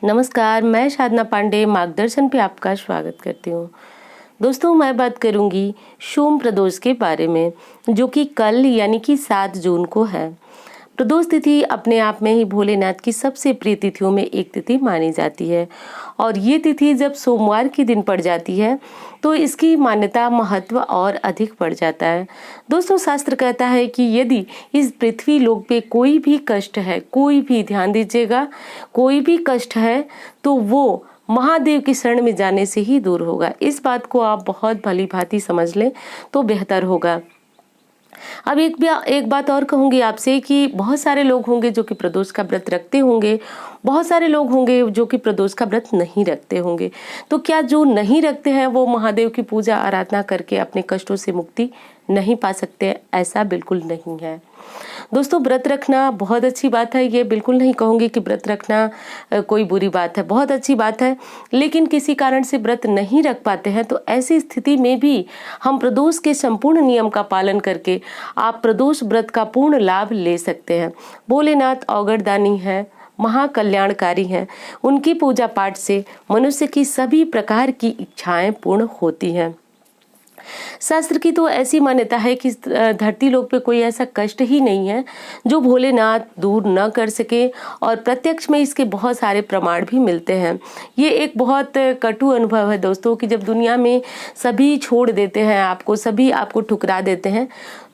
नमस्कार, मैं साधना पांडे मार्गदर्शन पे आपका स्वागत करती हूँ। दोस्तों, मैं बात करूँगी सोम प्रदोष के बारे में, जो कि कल यानी कि 7 जून को है। प्रदोष तिथि अपने आप में ही भोलेनाथ की सबसे प्रिय तिथियों में एक तिथि मानी जाती है और ये तिथि जब सोमवार के दिन पड़ जाती है तो इसकी मान्यता महत्व और अधिक बढ़ जाता है। दोस्तों, शास्त्र कहता है कि यदि इस पृथ्वी लोक पे कोई भी कष्ट है, कोई भी, ध्यान दीजिएगा, कोई भी कष्ट है तो वो महादेव की शरण में जाने से ही दूर होगा। इस बात को आप बहुत भली भांति समझ लें तो बेहतर होगा। अब एक बात और कहूंगी आपसे कि बहुत सारे लोग होंगे जो कि प्रदोष का व्रत रखते होंगे, बहुत सारे लोग होंगे जो कि प्रदोष का व्रत नहीं रखते होंगे। तो क्या जो नहीं रखते हैं वो महादेव की पूजा आराधना करके अपने कष्टों से मुक्ति नहीं पा सकते? ऐसा बिल्कुल नहीं है। दोस्तों, व्रत रखना बहुत अच्छी बात है। ये बिल्कुल नहीं कहूँगी कि व्रत रखना कोई बुरी बात है, बहुत अच्छी बात है। लेकिन किसी कारण से व्रत नहीं रख पाते हैं तो ऐसी स्थिति में भी हम प्रदोष के संपूर्ण नियम का पालन करके आप प्रदोष व्रत का पूर्ण लाभ ले सकते हैं। भोलेनाथ अवगढ़दानी है, महाकल्याणकारी हैं। उनकी पूजा पाठ से मनुष्य की सभी प्रकार की इच्छाएं पूर्ण होती हैं। शास्त्र की तो ऐसी मान्यता है कि धरती लोक पे कोई ऐसा कष्ट ही नहीं है जो भोलेनाथ दूर न कर सके और प्रत्यक्ष में इसके बहुत सारे प्रमाण भी मिलते हैं। ये एक बहुत कटु अनुभव है दोस्तों कि जब दुनिया में सभी छोड़ देते हैं आपको, सभी आपको ठुकरा देते हैं,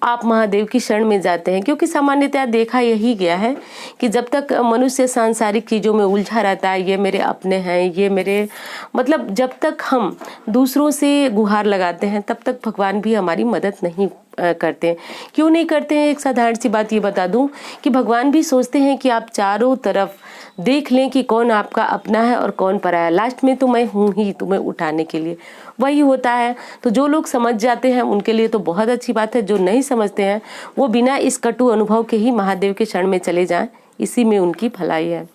आप महादेव की शरण में जाते हैं। क्योंकि सामान्यतः देखा यही गया है कि जब तक मनुष्य सांसारिक चीज़ों में उलझा रहता है, ये मेरे अपने हैं, ये मेरे, मतलब जब तक हम दूसरों से गुहार लगाते हैं तब तक भगवान भी हमारी मदद नहीं करते हैं। क्यों नहीं करते हैं? एक साधारण सी बात ये बता दूं कि भगवान भी सोचते हैं कि आप चारों तरफ देख लें कि कौन आपका अपना है और कौन पराया। लास्ट में तो मैं हूँ ही तुम्हें उठाने के लिए, वही होता है। तो जो लोग समझ जाते हैं उनके लिए तो बहुत अच्छी बात है, जो नहीं समझते हैं वो बिना इस कटु अनुभव के ही महादेव के शरण में चले जाएं, इसी में उनकी भलाई है।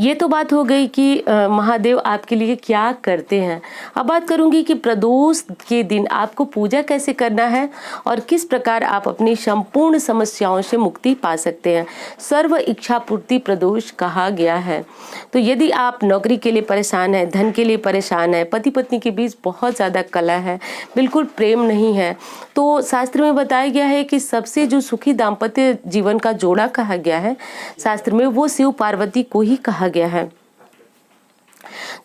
ये तो बात हो गई कि महादेव आपके लिए क्या करते हैं। अब बात करूंगी कि प्रदोष के दिन आपको पूजा कैसे करना है और किस प्रकार आप अपनी संपूर्ण समस्याओं से मुक्ति पा सकते हैं। सर्व इच्छा पूर्ति प्रदोष कहा गया है। तो यदि आप नौकरी के लिए परेशान है, धन के लिए परेशान है, पति पत्नी के बीच बहुत ज्यादा कलह है, बिल्कुल प्रेम नहीं है, तो शास्त्र में बताया गया है कि सबसे जो सुखी दाम्पत्य जीवन का जोड़ा कहा गया है शास्त्र में, वो शिव पार्वती को ही कहा गया है।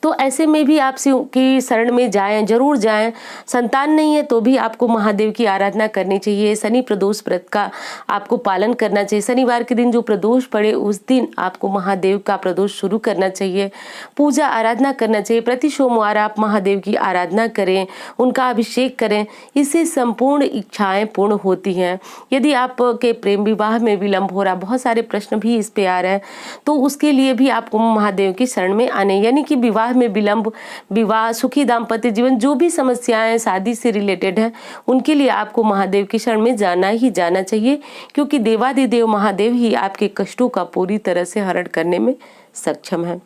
तो ऐसे में भी आप शिव की शरण में जाएं, जरूर जाएं। संतान नहीं है तो भी आपको महादेव की आराधना करनी चाहिए। शनि प्रदोष व्रत का आपको पालन करना चाहिए। शनिवार के दिन जो प्रदोष पड़े उस दिन आपको महादेव का प्रदोष शुरू करना चाहिए, पूजा आराधना करना चाहिए। प्रति सोमवार आप महादेव की आराधना करें, उनका अभिषेक करें, इससे संपूर्ण इच्छाएं पूर्ण होती हैं। यदि आपके प्रेम विवाह में विलंब हो रहा, बहुत सारे प्रश्न भी इस पे आ रहे हैं, तो उसके लिए भी आपको महादेव की शरण में आने, यानी कि विवाह में विलंब, विवाह, सुखी दाम्पत्य जीवन, जो भी समस्याएं शादी से रिलेटेड है, उनके लिए आपको महादेव की शरण में जाना ही जाना चाहिए। क्योंकि देवादिदेव महादेव ही आपके कष्टों का पूरी तरह से हरण करने में सक्षम है।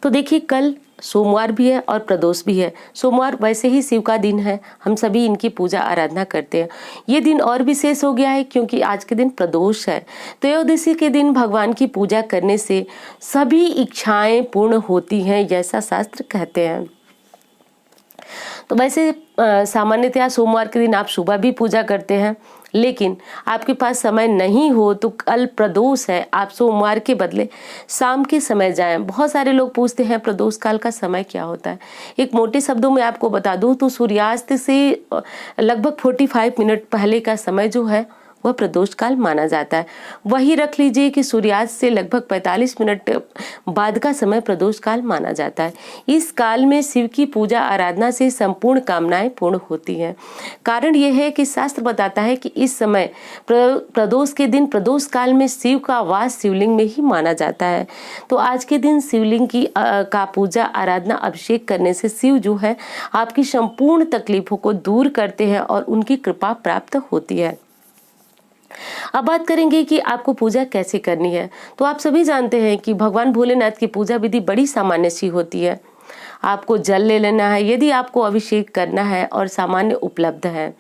तो देखिए, कल सोमवार भी है और प्रदोष भी है। सोमवार वैसे ही शिव का दिन है, हम सभी इनकी पूजा आराधना करते हैं। ये दिन और विशेष हो गया है क्योंकि आज के दिन प्रदोष है। त्रयोदशी के दिन भगवान की पूजा करने से सभी इच्छाएं पूर्ण होती हैं, जैसा शास्त्र कहते हैं। तो वैसे सामान्यतया सोमवार के दिन आप सुबह भी पूजा करते हैं, लेकिन आपके पास समय नहीं हो तो कल प्रदोष है, आप सोमवार के बदले शाम के समय जाएं। बहुत सारे लोग पूछते हैं प्रदोष काल का समय क्या होता है। एक मोटे शब्दों में आपको बता दूं तो सूर्यास्त से लगभग 45 मिनट पहले का समय जो है वह प्रदोष काल माना जाता है। वही रख लीजिए कि सूर्यास्त से लगभग 45 मिनट बाद का समय प्रदोष काल माना जाता है। इस काल में शिव की पूजा आराधना से संपूर्ण कामनाएं पूर्ण होती हैं। कारण यह है कि शास्त्र बताता है कि इस समय प्रदोष के दिन, प्रदोष काल में शिव का वास शिवलिंग में ही माना जाता है। तो आज के दिन शिवलिंग की का पूजा आराधना अभिषेक करने से शिव जो है आपकी संपूर्ण तकलीफों को दूर करते हैं और उनकी कृपा प्राप्त होती है। अब बात करेंगे कि आपको पूजा कैसे करनी है। तो आप सभी जानते हैं कि भगवान भोलेनाथ की पूजा विधि बड़ी सामान्य सी होती है। आपको जल ले लेना है, यदि आपको अभिषेक करना है और सामान्य उपलब्ध है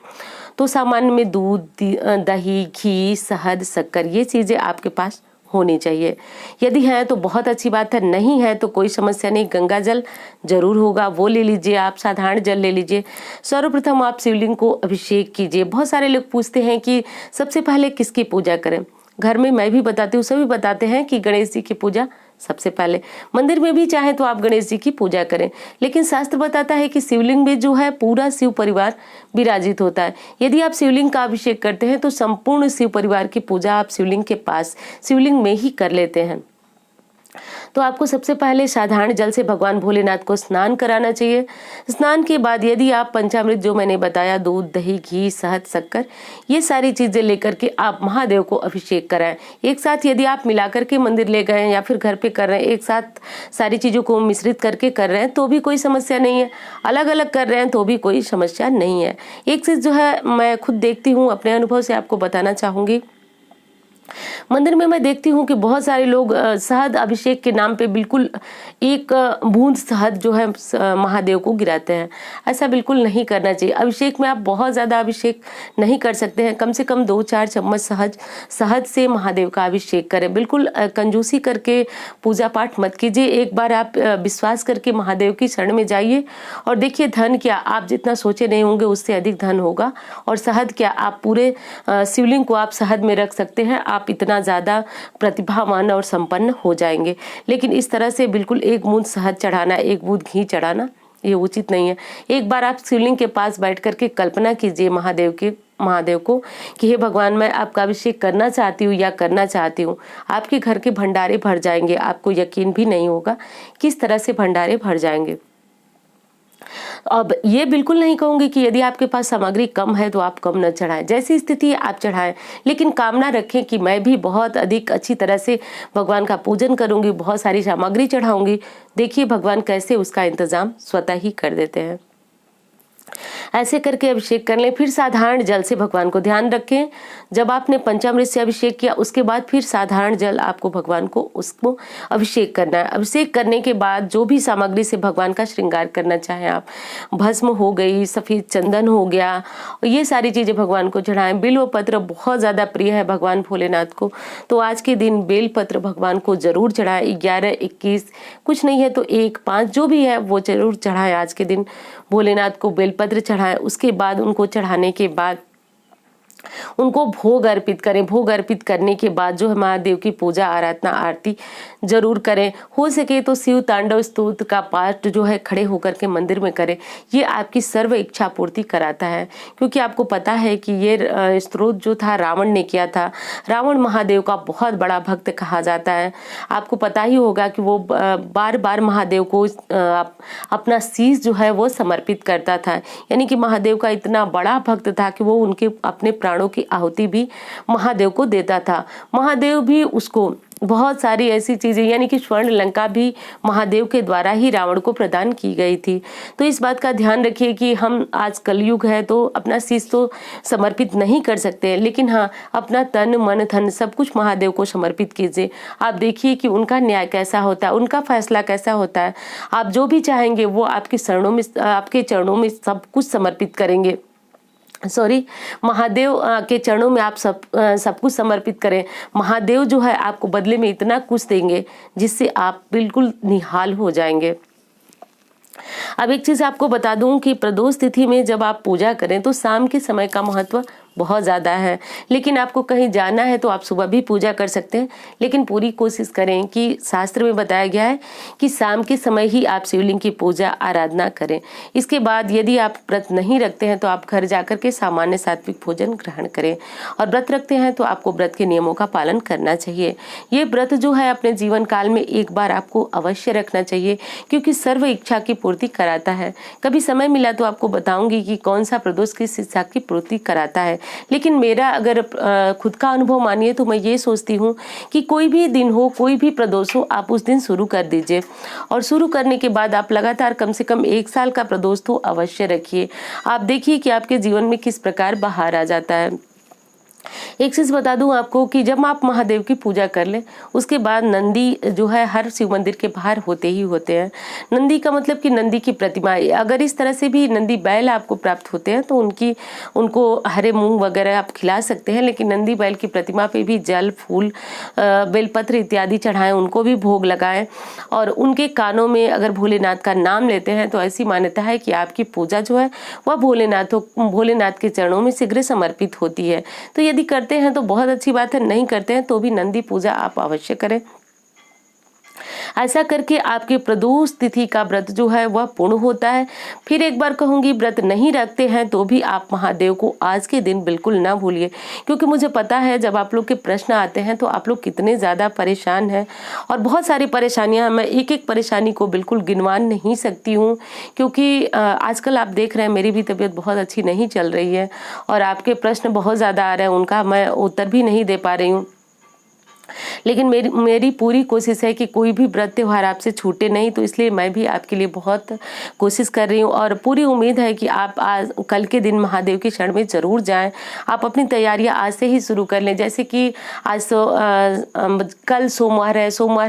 तो सामान्य में दूध, दही, घी, शहद, शक्कर, ये चीजें आपके पास होनी चाहिए। यदि है तो बहुत अच्छी बात है, नहीं है तो कोई समस्या नहीं, गंगा जल जरूर होगा, वो ले लीजिए, आप साधारण जल ले लीजिए। सर्वप्रथम आप शिवलिंग को अभिषेक कीजिए। बहुत सारे लोग पूछते हैं कि सबसे पहले किसकी पूजा करें। घर में मैं भी बताती हूँ, सभी बताते हैं कि गणेश जी की पूजा सबसे पहले। मंदिर में भी चाहे तो आप गणेश जी की पूजा करें, लेकिन शास्त्र बताता है कि शिवलिंग में जो है पूरा शिव परिवार विराजित होता है। यदि आप शिवलिंग का अभिषेक करते हैं तो संपूर्ण शिव परिवार की पूजा आप शिवलिंग के पास, शिवलिंग में ही कर लेते हैं। तो आपको सबसे पहले साधारण जल से भगवान भोलेनाथ को स्नान कराना चाहिए। स्नान के बाद यदि आप पंचामृत जो मैंने बताया, दूध, दही, घी, शहद, शक्कर, ये सारी चीजें लेकर के आप महादेव को अभिषेक कराएं। एक साथ यदि आप मिलाकर के मंदिर ले गए या फिर घर पे कर रहे हैं, एक साथ सारी चीजों को मिश्रित करके कर रहे हैं तो भी कोई समस्या नहीं है, अलग अलग कर रहे हैं तो भी कोई समस्या नहीं है। एक चीज जो है मैं खुद देखती हूँ, अपने अनुभव से आपको बताना चाहूंगी। मंदिर में मैं देखती हूँ कि बहुत सारे लोग शहद अभिषेक के नाम पे बिल्कुल एक बूंद शहद जो है महादेव को गिराते हैं। ऐसा बिल्कुल नहीं करना चाहिए। अभिषेक में आप बहुत ज्यादा अभिषेक नहीं कर सकते हैं, कम से कम 2-4 चम्मच शहद से महादेव का अभिषेक करें। बिल्कुल कंजूसी करके पूजा पाठ मत कीजिए। एक बार आप विश्वास करके महादेव की शरण में जाइए और देखिए, धन क्या आप जितना सोचे नहीं होंगे उससे अधिक धन होगा। और शहद क्या, आप पूरे शिवलिंग को आप शहद में रख सकते हैं, आप इतना ज्यादा प्रतिभावान और संपन्न हो जाएंगे। लेकिन इस तरह से बिल्कुल एक बूंद शहद चढ़ाना, एक बूंद घी चढ़ाना, ये उचित नहीं है। एक बार आप शिवलिंग के पास बैठ करके कल्पना कीजिए महादेव को कि हे भगवान, मैं आपका अभिषेक करना चाहती हूँ या करना चाहती हूँ। आपके घर के भंडारे भर जाएंगे, आपको यकीन भी नहीं होगा किस तरह से भंडारे भर जाएंगे। अब ये बिल्कुल नहीं कहूंगी कि यदि आपके पास सामग्री कम है तो आप कम न चढ़ाएं, जैसी स्थिति है आप चढ़ाएं, लेकिन कामना रखें कि मैं भी बहुत अधिक अच्छी तरह से भगवान का पूजन करूंगी, बहुत सारी सामग्री चढ़ाऊंगी। देखिए भगवान कैसे उसका इंतजाम स्वतः ही कर देते हैं। ऐसे करके अभिषेक कर लें। फिर साधारण जल से भगवान को, ध्यान रखें जब आपने पंचामृत से अभिषेक किया उसके बाद फिर साधारण जल आपको भगवान को उसको अभिषेक करना है। अभिषेक करने के बाद जो भी सामग्री से भगवान का श्रृंगार करना चाहें आप, भस्म हो गई, सफेद चंदन हो गया, ये सारी चीजें भगवान को चढ़ाएं। बिल्व पत्र बहुत ज्यादा प्रिय है भगवान भोलेनाथ को, तो आज के दिन बेल पत्र भगवान को जरूर चढ़ाएं। 11, 21 कुछ नहीं है तो 1, 5 जो भी है वो जरूर चढ़ाएं। आज के दिन भोलेनाथ को बेलपत्र चढ़ाएं। उसके बाद उनको चढ़ाने के बाद उनको भोग अर्पित करें। भोग अर्पित करने के बाद जो है महादेव की पूजा आराधना आरती जरूर करें। हो सके तो शिव तांडव स्तोत्र का पाठ जो है खड़े होकर के मंदिर में करें। ये आपकी सर्व इच्छा पूर्ति कराता है, क्योंकि आपको पता है कि ये स्तोत्र जो था रावण ने किया था। रावण महादेव का बहुत बड़ा भक्त कहा जाता है। आपको पता ही होगा कि वो बार बार महादेव को अपना शीश जो है वो समर्पित करता था, यानी कि महादेव का इतना बड़ा भक्त था कि वो उनके अपने प्राणों की आहुति भी महादेव को देता था। महादेव भी उसको बहुत सारी ऐसी चीजें, यानी कि स्वर्ण लंका भी महादेव के द्वारा ही रावण को प्रदान की गई थी। तो इस बात का ध्यान रखिए कि हम आज कलयुग है तो अपना शीश तो समर्पित नहीं कर सकते, लेकिन हाँ अपना तन मन धन सब कुछ महादेव को समर्पित कीजिए। आप देखिए कि उनका न्याय कैसा होता है, उनका फैसला कैसा होता है। आप जो भी चाहेंगे वो आपके चरणों में सब कुछ समर्पित करेंगे। महादेव के चरणों में आप सब कुछ समर्पित करें। महादेव जो है आपको बदले में इतना कुछ देंगे जिससे आप बिल्कुल निहाल हो जाएंगे। अब एक चीज आपको बता दूं कि प्रदोष तिथि में जब आप पूजा करें तो शाम के समय का महत्व बहुत ज्यादा है, लेकिन आपको कहीं जाना है तो आप सुबह भी पूजा कर सकते हैं, लेकिन पूरी कोशिश करें कि शास्त्र में बताया गया है कि शाम के समय ही आप शिवलिंग की पूजा आराधना करें। इसके बाद यदि आप व्रत नहीं रखते हैं तो आप घर जाकर के सामान्य सात्विक भोजन ग्रहण करें, और व्रत रखते हैं तो आपको व्रत के नियमों का पालन करना चाहिए। ये व्रत जो है अपने जीवन काल में एक बार आपको अवश्य रखना चाहिए, क्योंकि सर्व इच्छा की पूर्ति कराता है। कभी समय मिला तो आपको बताऊंगी कि कौन सा प्रदोष किस इच्छा की पूर्ति कराता है, लेकिन मेरा अगर खुद का अनुभव मानिए तो मैं ये सोचती हूँ कि कोई भी दिन हो, कोई भी प्रदोष हो, आप उस दिन शुरू कर दीजिए, और शुरू करने के बाद आप लगातार कम से कम 1 साल का प्रदोष तो अवश्य रखिए। आप देखिए कि आपके जीवन में किस प्रकार बहार आ जाता है। एक चीज़ बता दूं आपको कि जब आप महादेव की पूजा कर लें उसके बाद नंदी जो है हर शिव मंदिर के बाहर होते ही होते हैं। नंदी का मतलब कि नंदी की प्रतिमा, अगर इस तरह से भी नंदी बैल आपको प्राप्त होते हैं तो उनको हरे मूंग वगैरह आप खिला सकते हैं, लेकिन नंदी बैल की प्रतिमा पे भी जल, फूल, बेलपत्र इत्यादि चढ़ाएं, उनको भी भोग लगाएं और उनके कानों में अगर भोलेनाथ का नाम लेते हैं तो ऐसी मान्यता है कि आपकी पूजा जो है वह भोलेनाथ के चरणों में शीघ्र समर्पित होती है। तो यदि करते हैं तो बहुत अच्छी बात है, नहीं करते हैं तो भी नंदी पूजा आप अवश्य करें। ऐसा करके आपके प्रदोष तिथि का व्रत जो है वह पूर्ण होता है। फिर एक बार कहूंगी, व्रत नहीं रखते हैं तो भी आप महादेव को आज के दिन बिल्कुल ना भूलिए, क्योंकि मुझे पता है जब आप लोग के प्रश्न आते हैं तो आप लोग कितने ज़्यादा परेशान हैं और बहुत सारी परेशानियां, मैं एक एक परेशानी को बिल्कुल गिनवा नहीं सकती हूँ, क्योंकि आजकल आप देख रहे हैं मेरी भी तबीयत बहुत अच्छी नहीं चल रही है और आपके प्रश्न बहुत ज़्यादा आ रहे हैं, उनका मैं उत्तर भी नहीं दे पा रही हूँ। लेकिन मेरी पूरी कोशिश है कि कोई भी व्रत त्योहार आपसे छूटे नहीं, तो इसलिए मैं भी आपके लिए बहुत कोशिश कर रही हूँ और पूरी उम्मीद है कि आप आज कल के दिन महादेव की शरण में जरूर जाएं। आप अपनी तैयारियां आज से ही शुरू कर लें, जैसे कि आज कल सोमवार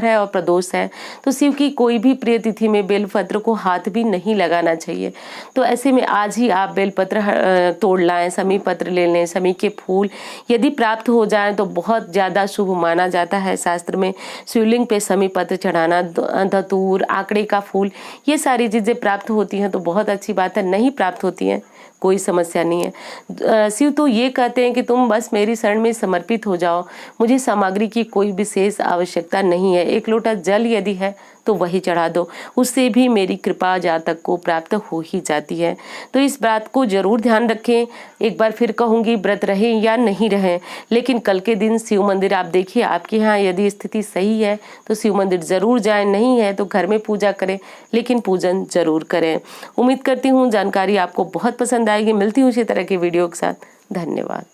है और प्रदोष है, तो शिव की कोई भी प्रिय तिथि में बेलपत्र को हाथ भी नहीं लगाना चाहिए। तो ऐसे में आज ही आप बेलपत्र तोड़ लाएं, समी पत्र ले लें, समी के फूल यदि प्राप्त हो जाएं तो बहुत ज़्यादा शुभ माना जाता है। शास्त्र में शिवलिंग पे समी पत्र चढ़ाना, धतूर, आंकड़े का फूल, ये सारी चीजें प्राप्त होती हैं तो बहुत अच्छी बात है। नहीं प्राप्त होती हैं कोई समस्या नहीं है। शिव तो ये कहते हैं कि तुम बस मेरी शरण में समर्पित हो जाओ, मुझे सामग्री की कोई विशेष आवश्यकता नहीं है, एक लोटा जल यदि है तो वही चढ़ा दो, उससे भी मेरी कृपा जातक को प्राप्त हो ही जाती है। तो इस बात को जरूर ध्यान रखें। एक बार फिर कहूंगी, व्रत रहें या नहीं रहें, लेकिन कल के दिन शिव मंदिर आप देखिए, आपके यहाँ यदि स्थिति सही है तो शिव मंदिर जरूर जाएं, नहीं है तो घर में पूजा करें, लेकिन पूजन जरूर करें। उम्मीद करती हूँ जानकारी आपको बहुत पसंद आएगी। मिलती हूँ इसी तरह की वीडियो के साथ। धन्यवाद।